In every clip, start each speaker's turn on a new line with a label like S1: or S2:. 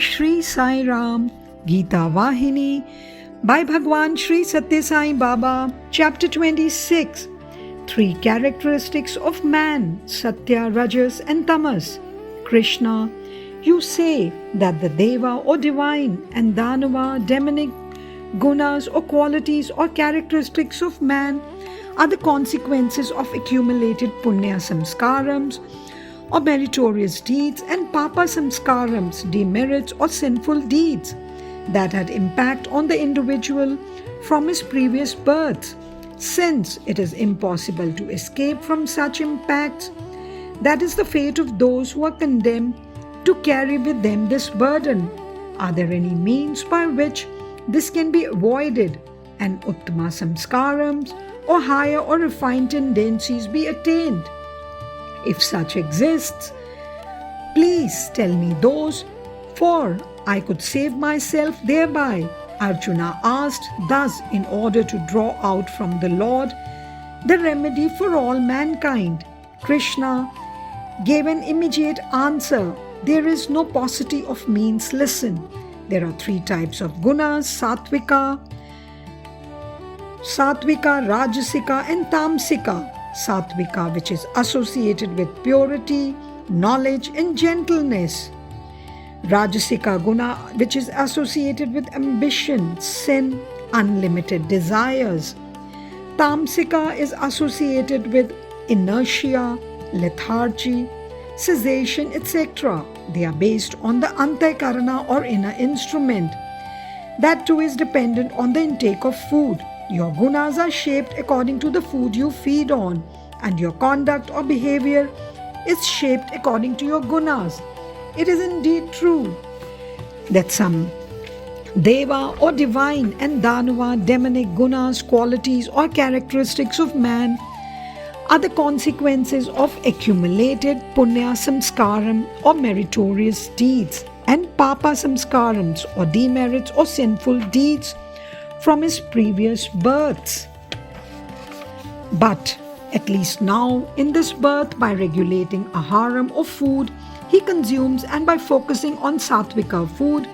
S1: Shri Sai Ram, Gita Vahini, by Bhagwan Shri Satya Sai Baba, Chapter 26, 3 Characteristics of Man, Satya, Rajas and Tamas. Krishna, you say that the Deva or divine and Danava, demonic gunas or qualities or characteristics of man are the consequences of accumulated punya samskarams or meritorious deeds and papa samskarams, demerits or sinful deeds that had impact on the individual from his previous births. Since it is impossible to escape from such impacts, that is the fate of those who are condemned to carry with them this burden. Are there any means by which this can be avoided and uttama samskarams or higher or refined tendencies be attained? If such exists, please tell me those, for I could save myself thereby. Arjuna asked thus in order to draw out from the Lord the remedy for all mankind. Krishna gave an immediate answer. There is no paucity of means. Listen, there are 3 types of gunas: Satvika, Rajasika and Tamsika. Satvika, which is associated with purity, knowledge and gentleness. Rajasika guna, which is associated with ambition, sin, unlimited desires. Tamsika is associated with inertia, lethargy, cessation, etc. They are based on the antakarana or inner instrument. That too is dependent on the intake of food. Your gunas are shaped according to the food you feed on, and your conduct or behavior is shaped according to your gunas. It is indeed true that some Deva or divine and Danava, demonic gunas, qualities or characteristics of man are the consequences of accumulated punya samskaram or meritorious deeds and papa samskarams or demerits or sinful deeds from his previous births. But at least now in this birth, by regulating aharam or food he consumes and by focusing on sattvika food,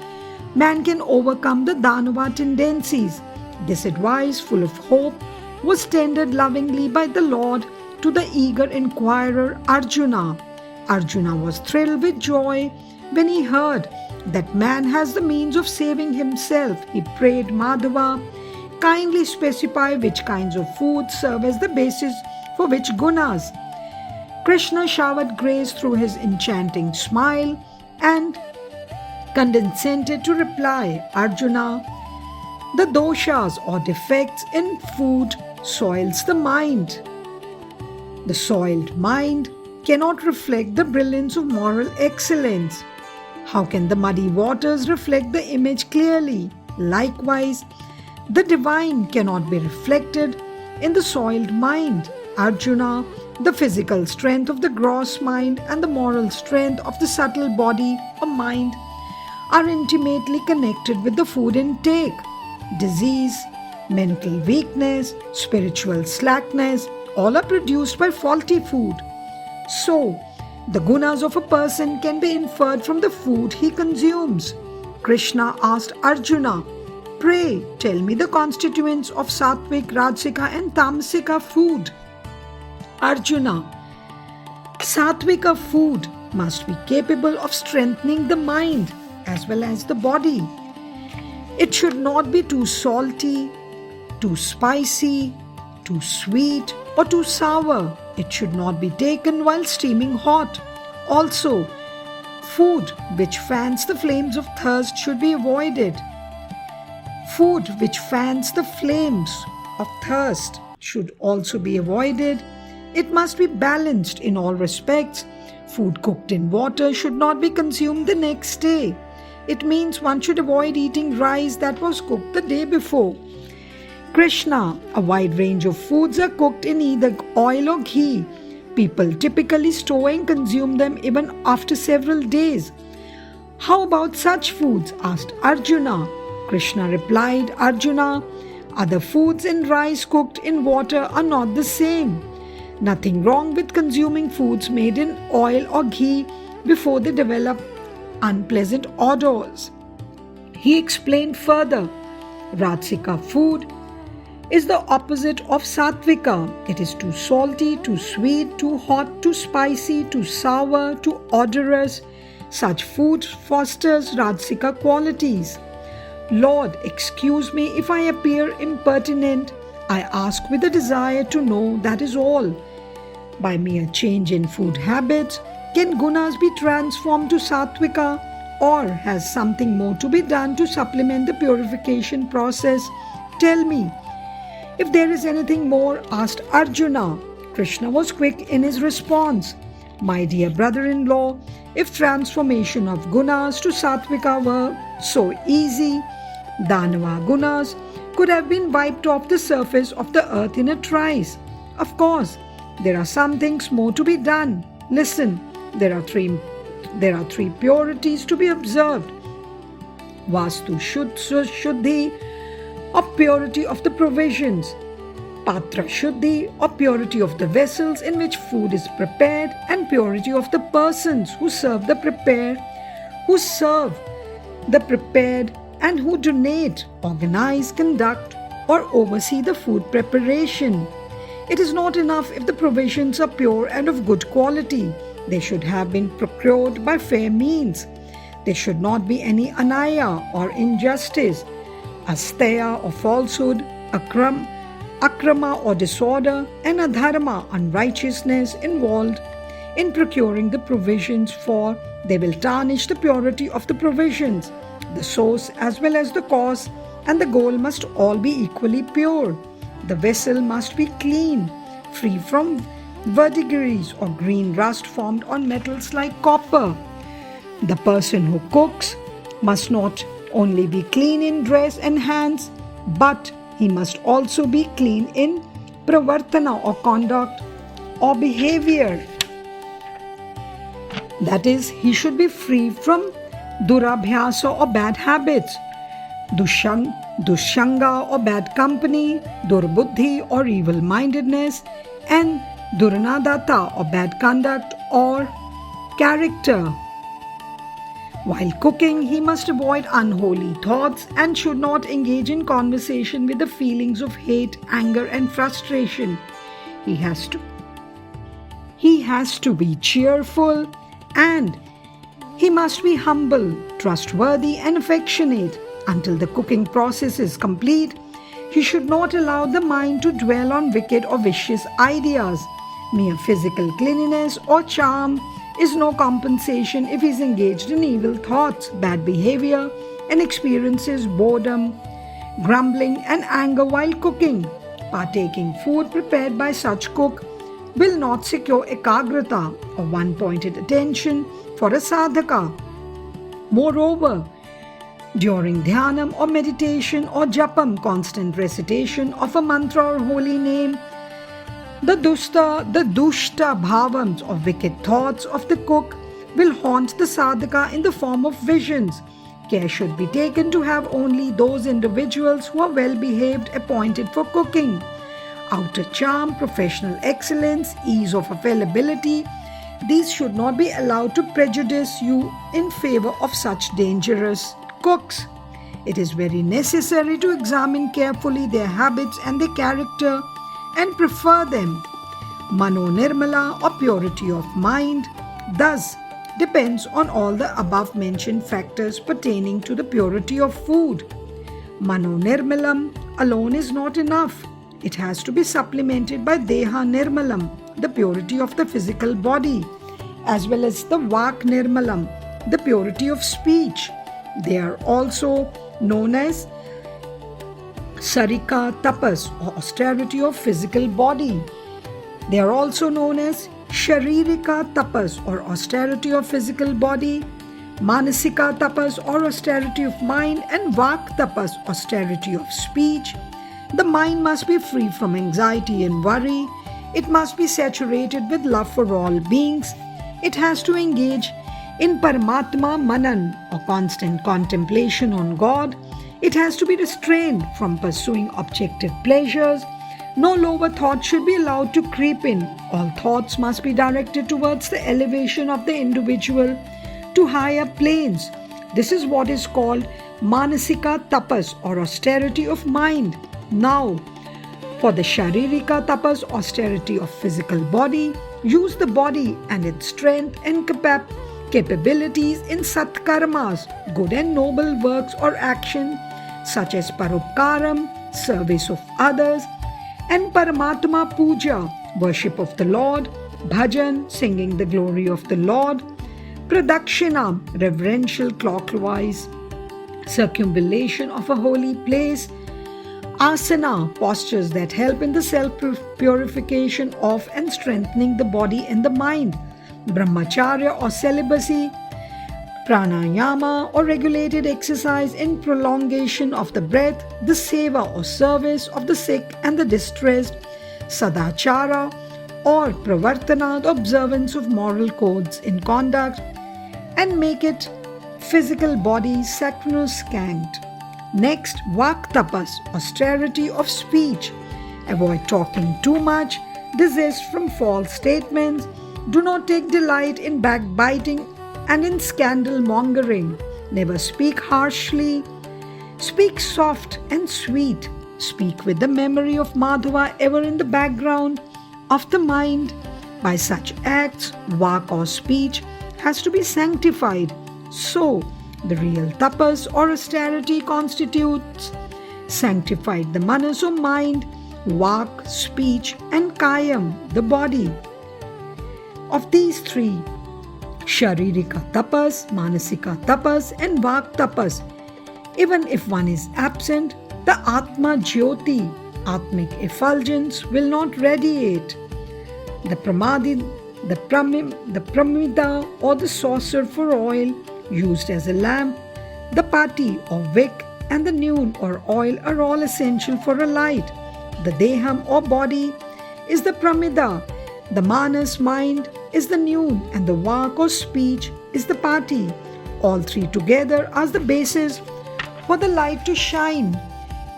S1: man can overcome the Danava tendencies. This advice, full of hope, was tendered lovingly by the Lord to the eager inquirer Arjuna. Arjuna was thrilled with joy when he heard that man has the means of saving himself. He prayed, Madhava, kindly specify which kinds of food serve as the basis for which gunas. Krishna showered grace through his enchanting smile and condescended to reply, Arjuna, the doshas or defects in food soils the mind. The soiled mind cannot reflect the brilliance of moral excellence. How can the muddy waters reflect the image clearly? Likewise, the divine cannot be reflected in the soiled mind. Arjuna, the physical strength of the gross mind and the moral strength of the subtle body or mind are intimately connected with the food intake. Disease, mental weakness, spiritual slackness, all are produced by faulty food. So, the gunas of a person can be inferred from the food he consumes. Krishna asked Arjuna, pray tell me the constituents of Sattvic, Rajasika and Tamasika food. Arjuna, Sattvika food must be capable of strengthening the mind as well as the body. It should not be too salty, too spicy, too sweet or too sour. It should not be taken while steaming hot. Also, food which fans the flames of thirst should be avoided. Food which fans the flames of thirst should also be avoided. It must be balanced in all respects. Food cooked in water should not be consumed the next day. It means one should avoid eating rice that was cooked the day before. Krishna, a wide range of foods are cooked in either oil or ghee. People typically store and consume them even after several days. How about such foods? Asked Arjuna. Krishna replied, Arjuna, other foods and rice cooked in water are not the same. Nothing wrong with consuming foods made in oil or ghee before they develop unpleasant odors. He explained further, Rajasika food is the opposite of Sattvika. It is too salty, too sweet, too hot, too spicy, too sour, too odorous. Such food fosters Rajasika qualities. Lord, excuse me if I appear impertinent. I ask with a desire to know, that is all. By mere change in food habits, can gunas be transformed to Sattvika, or has something more to be done to supplement the purification process? Tell me. If there is anything more, asked Arjuna. Krishna was quick in his response. My dear brother-in-law, if transformation of gunas to Sattvika were so easy, Danava gunas could have been wiped off the surface of the earth in a trice. Of course, there are some things more to be done. Listen, there are three purities to be observed. Vastu Shuddhi, or purity of the provisions. Patra Shuddhi, or purity of the vessels in which food is prepared, and purity of the persons who serve the prepared, and who donate, organize, conduct, or oversee the food preparation. It is not enough if the provisions are pure and of good quality. They should have been procured by fair means. There should not be any anaya or injustice, asteya or falsehood, akrama or disorder, and adharma, unrighteousness, involved in procuring the provisions, for they will tarnish the purity of the provisions. The source as well as the cause and the goal must all be equally pure. The vessel must be clean, free from verdigris or green rust formed on metals like copper. The person who cooks must not only be clean in dress and hands, but he must also be clean in pravartana or conduct or behavior. That is, he should be free from durabhyasa or bad habits, dushanga or bad company, durbuddhi or evil-mindedness, and duranadata or bad conduct or character. While cooking, he must avoid unholy thoughts and should not engage in conversation with the feelings of hate, anger, and frustration. He has to be cheerful, and he must be humble, trustworthy, and affectionate. Until the cooking process is complete, he should not allow the mind to dwell on wicked or vicious ideas. Mere physical cleanliness or charm is no compensation if he is engaged in evil thoughts, bad behavior, and experiences boredom, grumbling, and anger while cooking. Partaking food prepared by such cook will not secure ekagrata or one-pointed attention for a sadhaka. Moreover, during dhyanam or meditation or japam, constant recitation of a mantra or holy name, the dushta bhavams of wicked thoughts of the cook will haunt the sadhaka in the form of visions. Care should be taken to have only those individuals who are well behaved appointed for cooking. Outer charm, professional excellence, ease of availability, these should not be allowed to prejudice you in favor of such dangerous cooks. It is very necessary to examine carefully their habits and their character and prefer them. Mano nirmala or purity of mind thus depends on all the above mentioned factors pertaining to the purity of food. Mano nirmalam alone is not enough. It has to be supplemented by deha nirmalam, the purity of the physical body, as well as the vak nirmalam, the purity of speech. They are also known as sarika tapas, or austerity of physical body. They are also known as sharirika tapas, or austerity of physical body, manasika tapas, or austerity of mind, and vak tapas, austerity of speech. The mind must be free from anxiety and worry. It must be saturated with love for all beings. It has to engage in Paramatma Manan, or constant contemplation on God. It has to be restrained from pursuing objective pleasures. No lower thought should be allowed to creep in. All thoughts must be directed towards the elevation of the individual, to higher planes. This is what is called Manasika Tapas or austerity of mind. Now, for the Sharirika Tapas, austerity of physical body, use the body and its strength and capabilities in Satkarmas, good and noble works or action such as Parupkaram, service of others, and Paramatma Puja, worship of the Lord, Bhajan, singing the glory of the Lord, Pradakshina, reverential clockwise circumambulation of a holy place, Asana, postures that help in the self-purification of and strengthening the body and the mind, Brahmacharya or celibacy, Pranayama or regulated exercise in prolongation of the breath, the seva or service of the sick and the distressed, Sadachara or Pravartana, the observance of moral codes in conduct, and make it physical body sacrosanct. Next, Vak Tapas, austerity of speech. Avoid talking too much, desist from false statements, do not take delight in backbiting and in scandal mongering. Never speak harshly, speak soft and sweet, speak with the memory of Madhava ever in the background of the mind. By such acts, Vak or speech has to be sanctified. So, the real tapas or austerity constitutes sanctified the manas or mind, vak, speech, and kayam, the body. Of these three, Sharirika tapas, Manasika tapas, and Vak tapas, even if one is absent, the Atma Jyoti, Atmic effulgence, will not radiate. The Pramida or the saucer for oil used as a lamp, the pati or wick, and the noon or oil are all essential for a light. The deham or body is the pramida, the manas mind is the noon, and the vak or speech is the pati. All three together are the basis for the light to shine.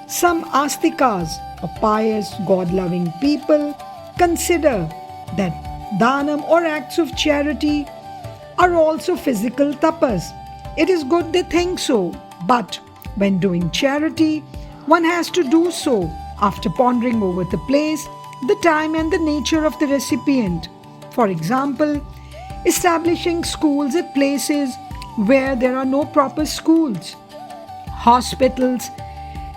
S1: Some astikas or pious, God-loving people consider that dhanam or acts of charity are also physical tapas. It is good they think so, but when doing charity, one has to do so after pondering over the place, the time and the nature of the recipient. For example, establishing schools at places where there are no proper schools. Hospitals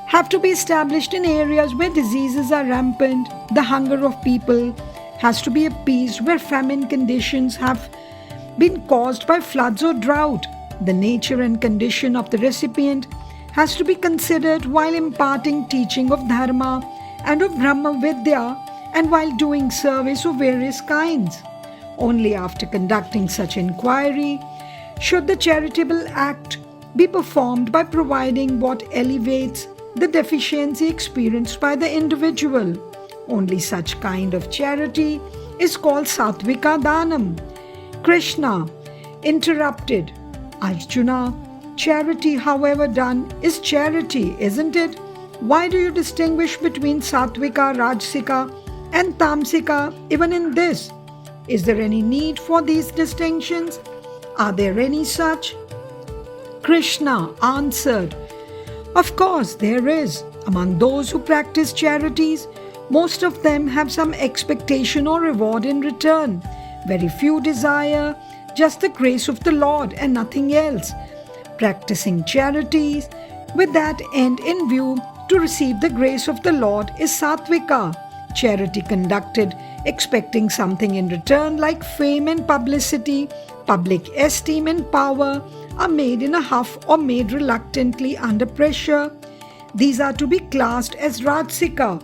S1: have to be established in areas where diseases are rampant. The hunger of people has to be appeased where famine conditions have been caused by floods or drought. The nature and condition of the recipient has to be considered while imparting teaching of dharma and of Brahma Vidya and while doing service of various kinds. Only after conducting such inquiry should the charitable act be performed by providing what elevates the deficiency experienced by the individual. Only such kind of charity is called Satvika Dhanam. Krishna interrupted, Arjuna, charity, however done, is charity, isn't it? Why do you distinguish between Satvika, Rajsika, and Tamsika even in this? Is there any need for these distinctions? Are there any such? Krishna answered, of course there is. Among those who practice charities, most of them have some expectation or reward in return. Very few desire just the grace of the Lord and nothing else. Practicing charities with that end in view to receive the grace of the Lord is Satvika. Charity conducted expecting something in return like fame and publicity, public esteem and power are made in a huff or made reluctantly under pressure. These are to be classed as Rajsika.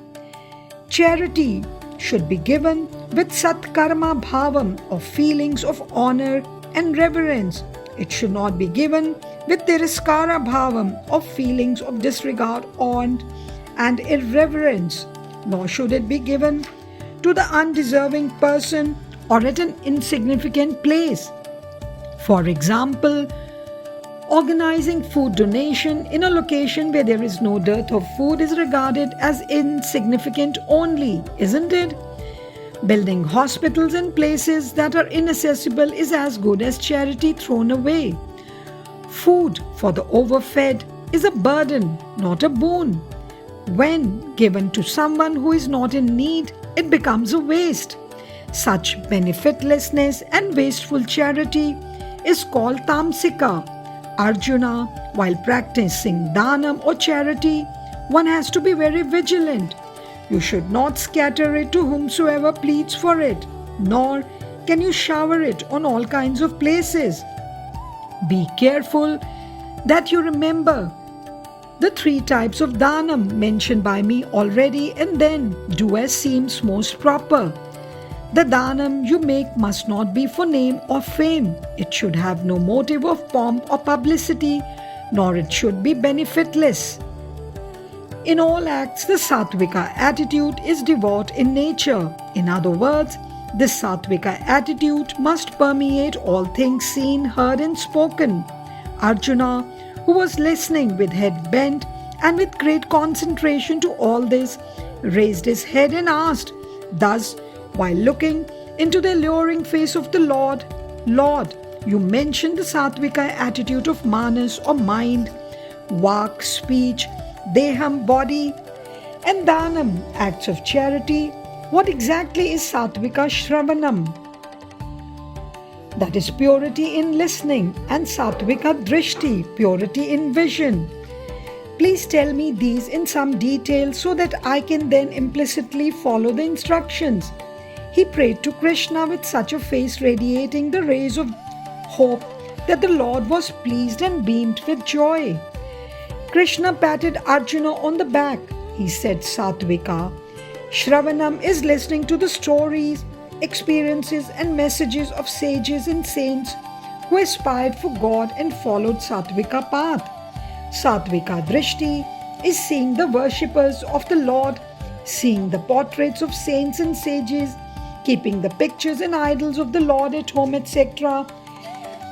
S1: Charity should be given with Satkarma Bhavam of feelings of honor and reverence. It should not be given with Tiraskara Bhavam of feelings of disregard, awe, and irreverence. Nor should it be given to the undeserving person or at an insignificant place. For example, organizing food donation in a location where there is no dearth of food is regarded as insignificant only, isn't it? Building hospitals in places that are inaccessible is as good as charity thrown away. Food for the overfed is a burden, not a boon. When given to someone who is not in need, it becomes a waste. Such benefitlessness and wasteful charity is called tamsika. Arjuna, while practicing dhanam or charity, one has to be very vigilant. You should not scatter it to whomsoever pleads for it, nor can you shower it on all kinds of places. Be careful that you remember the three types of dhanam mentioned by me already, and then do as seems most proper. The dhanam you make must not be for name or fame. It should have no motive of pomp or publicity, nor it should be benefitless. In all acts, the sattvika attitude is devout in nature. In other words, this sattvika attitude must permeate all things seen, heard, and spoken. Arjuna, who was listening with head bent and with great concentration to all this, raised his head and asked, thus, while looking into the alluring face of the Lord, Lord, you mentioned the sattvika attitude of manas or mind, vak, speech, deham, body, and dhanam, acts of charity. What exactly is sattvika shravanam? That is purity in listening, and sattvika drishti, purity in vision. Please tell me these in some detail so that I can then implicitly follow the instructions. He prayed to Krishna with such a face radiating the rays of hope that the Lord was pleased and beamed with joy. Krishna patted Arjuna on the back. He said, Sattvika Shravanam is listening to the stories, experiences, and messages of sages and saints who aspired for God and followed Sattvika path. Sattvika Drishti is seeing the worshippers of the Lord, seeing the portraits of saints and sages, keeping the pictures and idols of the Lord at home, etc.,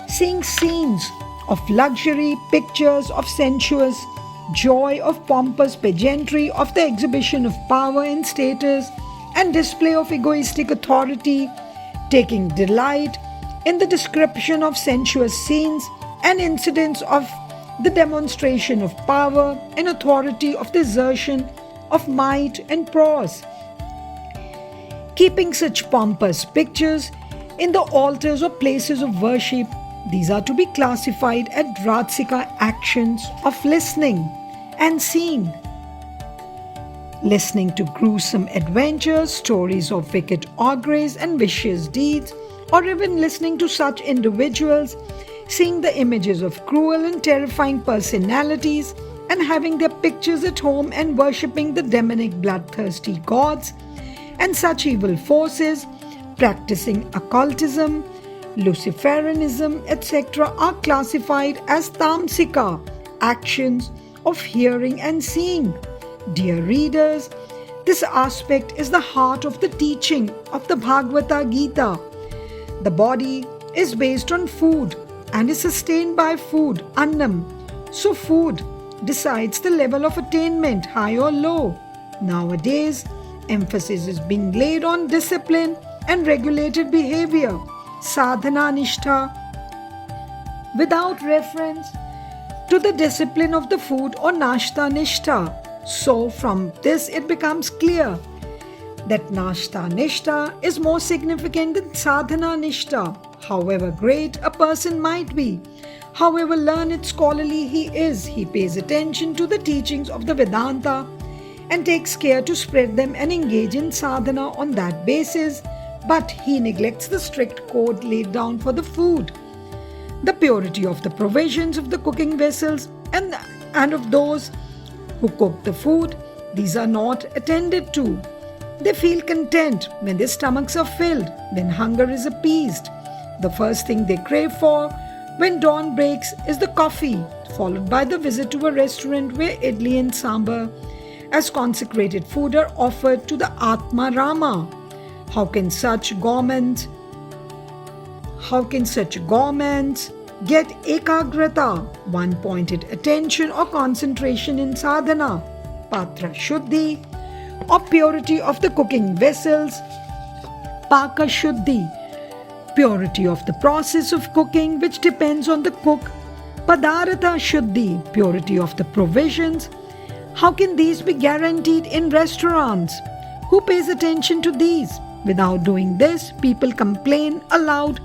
S1: seeing scenes of luxury, pictures of sensuous joy, of pompous pageantry, of the exhibition of power and status, and display of egoistic authority, taking delight in the description of sensuous scenes and incidents of the demonstration of power and authority, of the exertion of might and prowess. Keeping such pompous pictures in the altars or places of worship, these are to be classified as Rajasika actions of listening and seeing. Listening to gruesome adventures, stories of wicked auguries and vicious deeds, or even listening to such individuals, seeing the images of cruel and terrifying personalities, and having their pictures at home and worshipping the demonic bloodthirsty gods and such evil forces, practicing occultism, Luciferianism, etc., are classified as tamsika actions of hearing and seeing. Dear readers, this aspect is the heart of the teaching of the Bhagavata Gita. The body is based on food and is sustained by food, annam. So food decides the level of attainment, high or low. Nowadays, emphasis is being laid on discipline and regulated behavior, sadhana nishtha, without reference to the discipline of the food or nashta nishtha. So from this it becomes clear that nashta nishtha is more significant than sadhana nishtha. However great a person might be, however learned scholarly he is, he pays attention to the teachings of the Vedanta and takes care to spread them and engage in sadhana on that basis, but he neglects the strict code laid down for the food. The purity of the provisions of the cooking vessels and of those who cook the food, these are not attended to. They feel content when their stomachs are filled, when hunger is appeased. The first thing they crave for when dawn breaks is the coffee, followed by the visit to a restaurant where idli and sambar as consecrated food are offered to the Atma Rama. How can such governments get ekagrata, one-pointed attention or concentration in sadhana, patra shuddhi, or purity of the cooking vessels, Paka Shuddhi, purity of the process of cooking which depends on the cook. Padartha Shuddhi, purity of the provisions. How can these be guaranteed in restaurants? Who pays attention to these? Without doing this, people complain aloud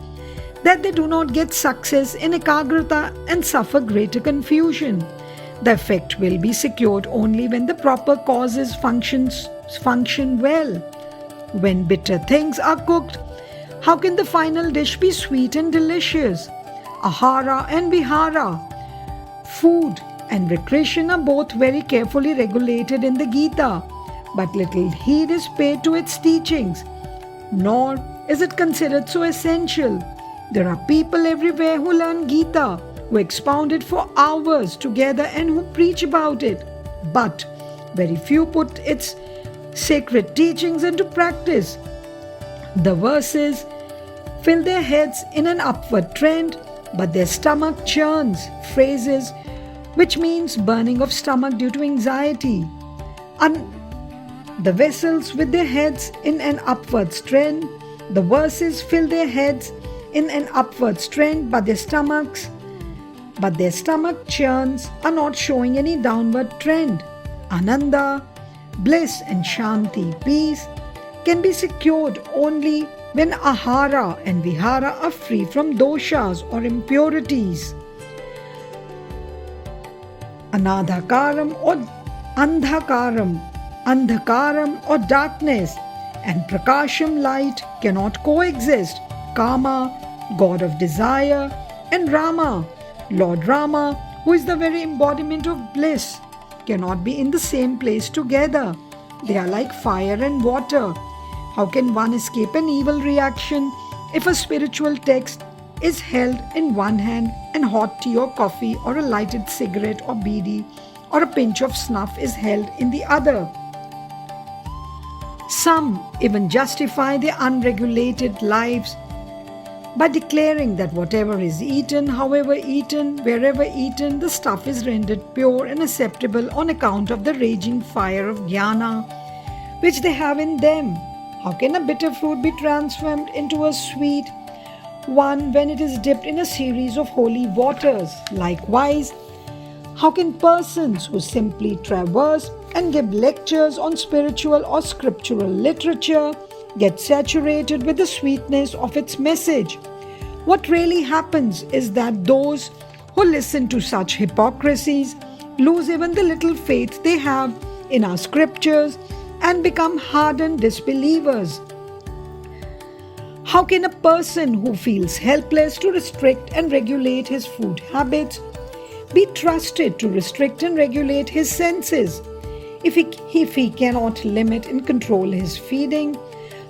S1: that they do not get success in Ekagrata and suffer greater confusion. The effect will be secured only when the proper causes function well. When bitter things are cooked, how can the final dish be sweet and delicious? Ahara and Vihara, food and recreation, are both very carefully regulated in the Gita, but little heed is paid to its teachings, nor is it considered so essential. There are people everywhere who learn Gita, who expound it for hours together and who preach about it, but very few put its sacred teachings into practice. The verses fill their heads in an upward trend, but their stomach churns, phrases which means burning of stomach due to anxiety. The vessels with their heads in an upward trend, the verses fill their heads in an upward trend, but their stomach churns are not showing any downward trend. Ananda, bliss and Shanti, peace, can be secured only when Ahara and Vihara are free from doshas or impurities. Anadhakaram or Andhakaram or darkness, and Prakasham, light, cannot coexist. Kama, god of desire, and Rama, Lord Rama, who is the very embodiment of bliss, cannot be in the same place together. They are like fire and water. How can one escape an evil reaction if a spiritual text is held in one hand and hot tea or coffee or a lighted cigarette or bidi or a pinch of snuff is held in the other? Some even justify their unregulated lives by declaring that whatever is eaten, however eaten, wherever eaten, the stuff is rendered pure and acceptable on account of the raging fire of jnana which they have in them. How can a bitter fruit be transformed into a sweet one when it is dipped in a series of holy waters? Likewise, how can persons who simply traverse and give lectures on spiritual or scriptural literature get saturated with the sweetness of its message? What really happens is that those who listen to such hypocrisies lose even the little faith they have in our scriptures and become hardened disbelievers. How can a person who feels helpless to restrict and regulate his food habits be trusted to restrict and regulate his senses? If he cannot limit and control his feeding,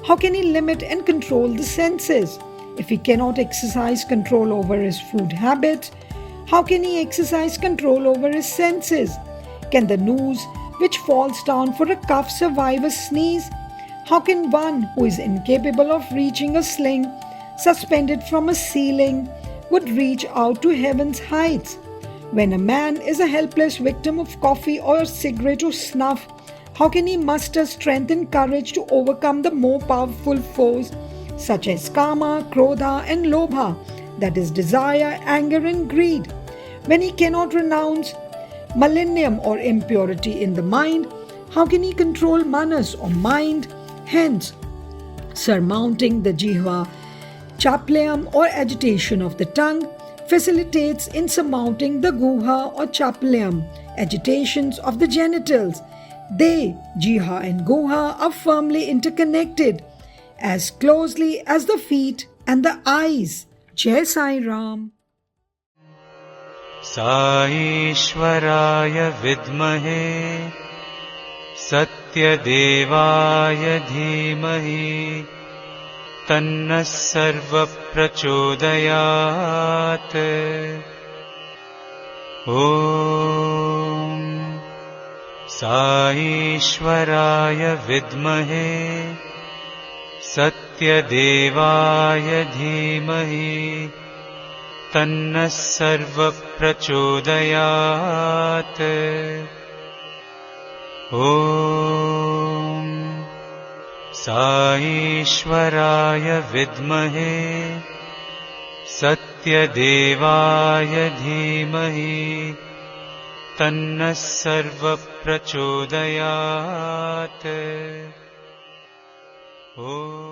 S1: how can he limit and control the senses? If he cannot exercise control over his food habits, how can he exercise control over his senses? Can the noose which falls down for a cough survive a sneeze? How can one who is incapable of reaching a sling suspended from a ceiling would reach out to heaven's heights? When a man is a helpless victim of coffee or cigarette or snuff, how can he muster strength and courage to overcome the more powerful foes such as kama, krodha and lobha, that is desire, anger and greed? When he cannot renounce malignum or impurity in the mind, how can he control manas or mind? Hence, surmounting the jihva, chaplayam or agitation of the tongue, facilitates in surmounting the guha or chaplayam, agitations of the genitals. They, jiha and guha, are firmly interconnected, as closely as the feet and the eyes. Jai Sai Ram.
S2: साईश्वराय विद्महे सत्यदेवाय धीमहि तन्नः सर्वप्रचोदयात्। ॐ साईश्वराय विद्महे सत्यदेवाय धीमहि तन्नः सर्वप्रचोदयात्। ॐ साईश्वराय विद्महे सत्यदेवाय धीमहि तन्नः सर्वप्रचोदयात्। ॐ